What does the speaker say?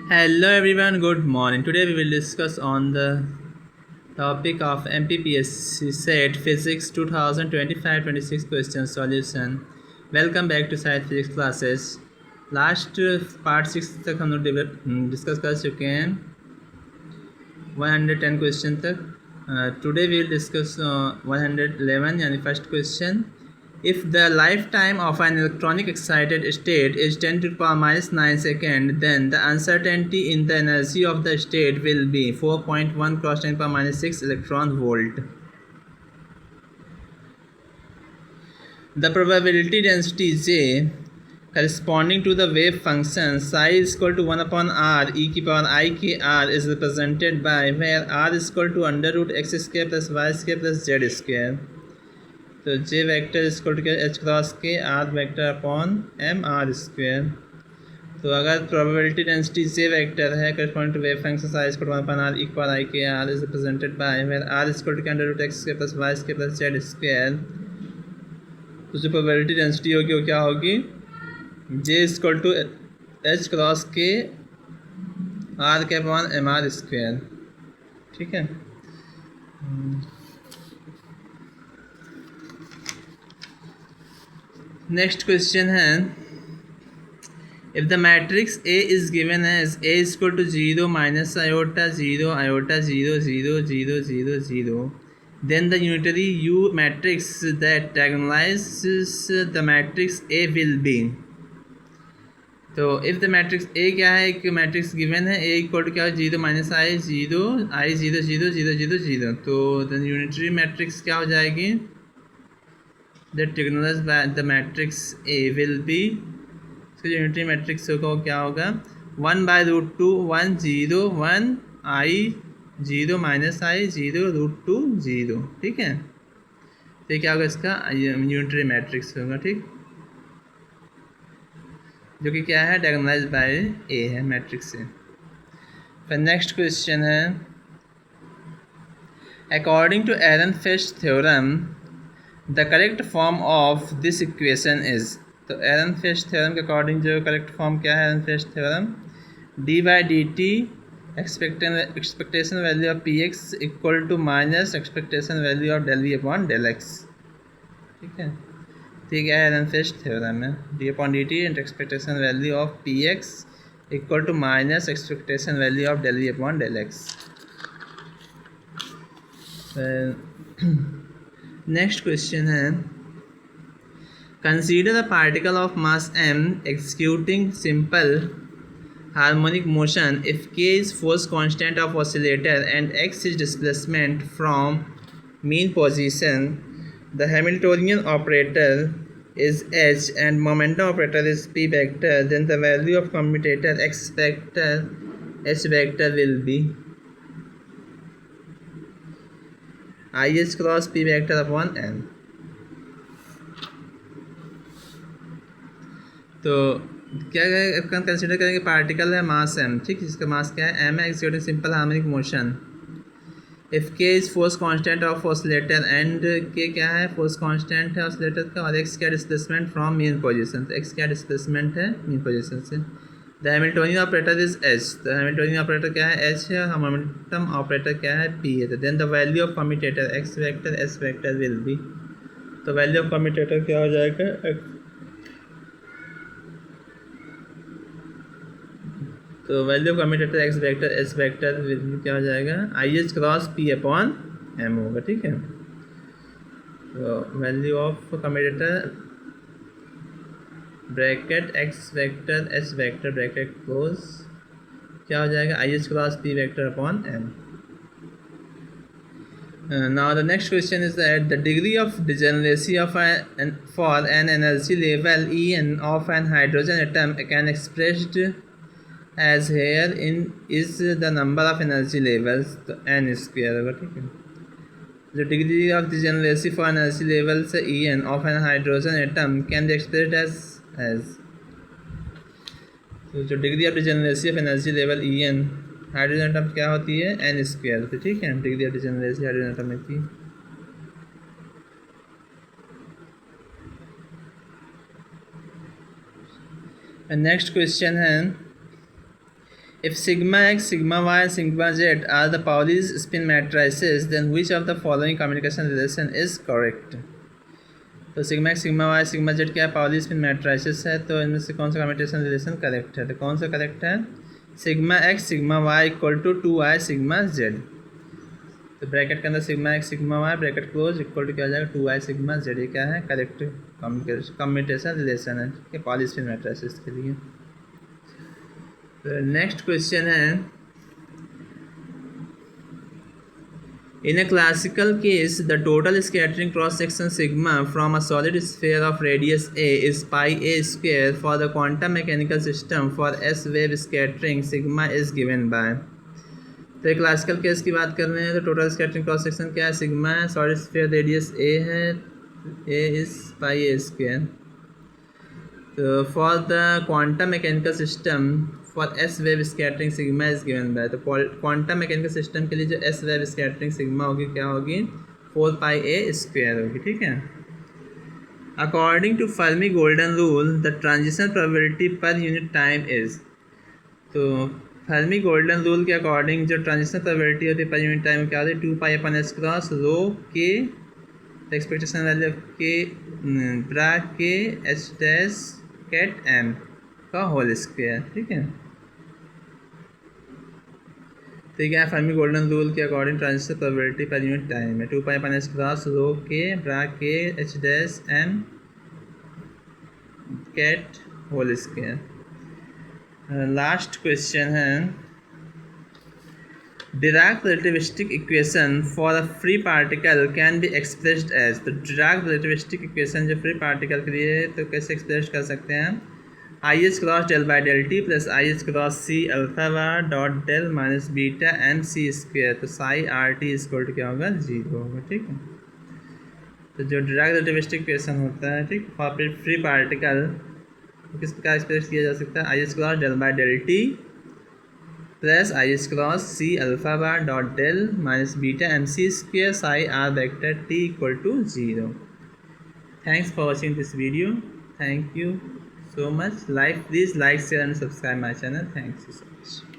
Hello everyone, good morning. Today we will discuss on the topic of MPPSC SET Physics 2025-26 question solution. Welcome back to Science Physics classes. Last part 6 तक हम लोग discuss कर चुके हैं 110 question तक. Today we will discuss 111 यानी first question. If the lifetime of an electronic excited state is 10 to the power minus 9 seconds, then the uncertainty in the energy of the state will be 4.1 cross 10 to the power minus 6 electron volt. The probability density J corresponding to the wave function psi is equal to 1 upon r e की power I k r is represented by where r is equal to under root x square plus y square plus z square. तो j vector equal to क्या h cross k r vector upon M r square. तो अगर probability density j vector है corresponding to wave function psi equal to 1 upon r equal i k r is represented by where r equal to under root x square plus y square plus z square. तो जो probability density होगी वो क्या होगी, j equal to h cross k are K upon M R square. ठीक है. Next question है, if the matrix A is given as A equal to 0 minus iota 0 iota 0 0 0 0 0 then the unitary U matrix that diagonalizes the matrix A will be. तो if the matrix ए क्या है, एक matrix given है, ए equal to क्या है 0 minus I 0 0 0 0 0 0. तो the unitary matrix क्या हो जाएगी, that diagonalized by the matrix A will be. इसका जो यूनिटरी मैट्रिक्स होगा वो क्या होगा 1 by root 2 1 0 1 I 0 minus I 0 root 2 0. ठीक है. तो ये क्या होगा, इसका यूनिटरी मैट्रिक्स होगा. ठीक, जो कि क्या है डायगोनलाइज्ड बाय ए है मैट्रिक्स से. फिर नेक्स्ट क्वेश्चन है, according to Ehrenfest theorem the correct form of this equation is. तो एरनफेस्ट थ्योरम के अकॉर्डिंग जो करेक्ट फॉर्म क्या है Ehrenfest theorem, d by d t expectation value of p x equal to minus expectation value of del v upon del x. ठीक है. तो क्या है एरनफेस्ट थ्योरम है, d upon d t and expectation value of p x equal to minus expectation value of del v upon del x. Next question है, consider the particle of mass m executing simple harmonic motion if k is force constant of oscillator and x is displacement from mean position. The Hamiltonian operator is h and momentum operator is p vector. Then the value of commutator x vector h vector will be I h cross p vector upon n. तो क्या consider करेंगे, particle है मास m. ठीक, इसका मास क्या है m है, executing simple harmonic motion. If k is force constant of oscillator and k क्या है फोर्स कांस्टेंट है ऑसिलेटर का, और x क्या डिस्प्लेसमेंट फ्रॉम मीन पोजीशन. तो x क्या डिस्प्लेसमेंट है मीन पोजीशन से. The Hamiltonian operator is h. तो हैमिल्टोनियन ऑपरेटर क्या है h है, और मोमेंटम ऑपरेटर क्या है p है. तो then the value of commutator x vector s vector will be. तो वैल्यू ऑफ कम्यूटेटर क्या हो जाएगा x. तो value of commutator x vector s vector will be क्या हो जाएगा i h cross p upon m होगा. ठीक है. तो value of commutator bracket X vector S vector bracket close क्या हो जाएगा I H cross P vector upon M. Now the next question is that the degree of degeneracy of for N energy level E N of N hydrogen atom can expressed as here in is the number of energy levels. तो N square होगा. ठीक है. The degree of degeneracy for energy levels En of an hydrogen atom can be expressed as तो जो degree of degeneracy of energy level En hydrogen atom क्या होती है n square. तो ठीक है, degree of degeneracy hydrogen atom की. Next question है, If sigma x, sigma y, and sigma z are the Pauli's spin matrices, then which of the following communication relation is correct? तो sigma X, sigma Y, sigma Z क्या है? Pauli spin matrices है, तो इनमें से कौन सा commutation relation correct है? तो कौन सा करेक्ट है? Sigma X sigma Y equal to 2i sigma Z. तो ब्रैकेट के अंदर sigma X sigma Y bracket close equal to क्या हो जाएगा? 2i sigma Z. ये क्या है? करेक्ट कम्यूटेशन रिलेशन है, ठीक है, पाउली स्पिन मैट्रिसेस के लिए। तो नेक्स्ट क्वेश्चन है, in a classical case, the total scattering cross section sigma from a solid sphere of radius a is pi a square. For the quantum mechanical system for s wave scattering, sigma is given by। तो एक classical case की बात कर रहे हैं, तो total scattering cross section क्या है? सिग्मा है, सॉलिड स्फीयर रेडियस ए है, ए इज पाई ए स्क्वायर। तो for the quantum mechanical system for S wave scattering sigma is given by. तो क्वांटम मैकेनिकल सिस्टम के लिए जो एस वेव स्कैटरिंग सिग्मा होगी क्या होगी? 4 पाई ए स्क्वायर होगी, ठीक है। According to Fermi golden rule the transition probability per unit time is. तो फर्मी गोल्डन रूल के अकॉर्डिंग जो ट्रांजिशन प्रोबेबिलिटी होती है पर यूनिट टाइम क्या होती है? 2 पाई अपन एस क्रॉस रो के एक्सपेक्टेशन वैल्यू ऑफ के ब्रा के एच डैश कैट एम का होल स्क्वायर, ठीक है। तो ये क्या है? फर्मी गोल्डन रूल के according transition probability per unit time है 2 पाई अपन एस क्रॉस रो के ब्रा के h dash m ket whole square. Last question है, Dirac relativistic equation for a free particle can be expressed as. तो Dirac relativistic equation जो free particle के लिए है तो कैसे एक्सप्रेस कर सकते हैं? I H cross del by del T plus I H cross C alpha bar dot del minus beta M C square. तो psi r t equal to क्या होगा? 0 होगा, ठीक है। तो जो डिराक रिलेटिविस्टिक इक्वेशन होता है, ठीक, फॉर फ्री पार्टिकल किस प्रकार एक्सप्रेस किया जा सकता है? I H cross del by del T plus I H cross C alpha bar dot del minus beta M C square psi R vector T equal to 0। Thanks for watching this video. Thank you so much. Please like, share and subscribe my channel. Thanks so much.